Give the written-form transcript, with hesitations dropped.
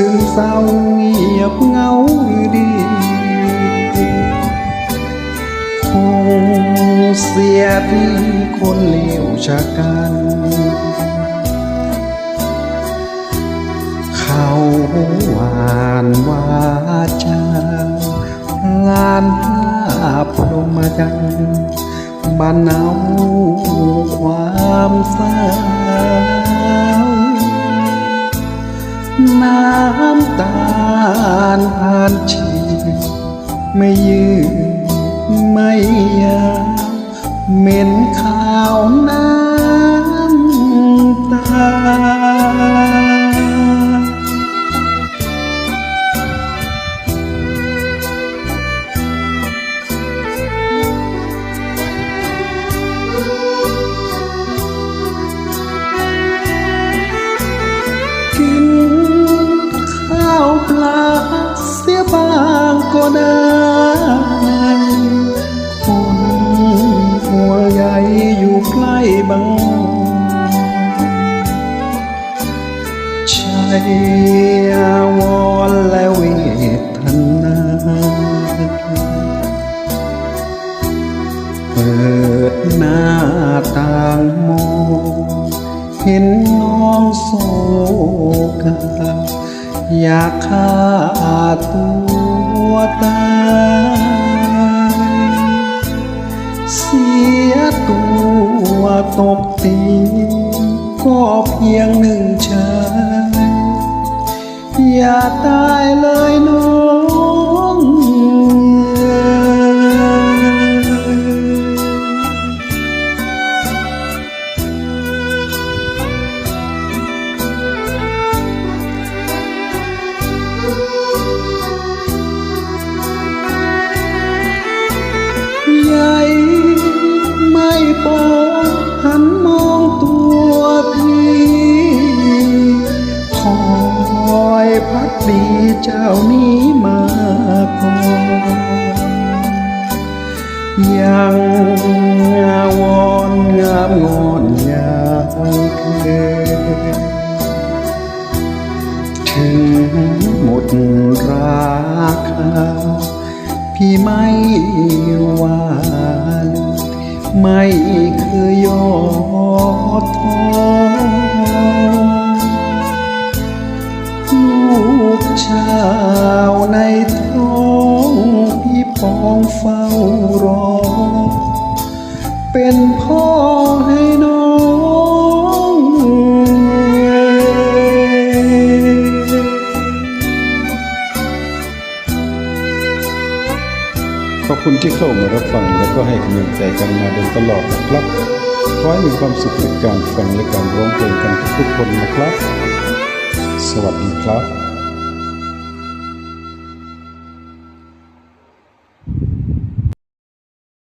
ซึมเศร้าเงียบเหงาดีคงเสียที่คนเลวชะกันเขาหวานวาจางานภาพลมมาจันบ้านเนาความเศร้าน้ำตาลผ่านชีไม่ยืดไม่ยาวเหม็นข้าวน้ำตากินข้าวปลาเสียบ้างก็ได้คนหัวใหญ่อยู่ใกล้บางชัยวรและเวทนาเปิดหน้าต่างมองเห็นน้องโศกาอยากฆ่าตัวตายเสียตัวตกตีก็เพียงหนึ่งชายอย่าตายเลยน้องใหญ่ไม่ปองหันมองตัวพี่คอยพักดีเจ้านี้มาพอยังวอนงามงอนอย่างเคยถึงหมดราคาพี่ไม่ว่าไม่เคยย่อท้อลูกชาวในท้องพี่ปองเฝ้ารอเป็นพ่อให้น้องขอบคุณที่เข้ามารับฟังและก็ให้กำลังใจกันมาโดยตลอดนะครับขอให้มีความสุขในการฟังและการร้องเพลงกันทุกๆคนนะครับสวัสดีครับ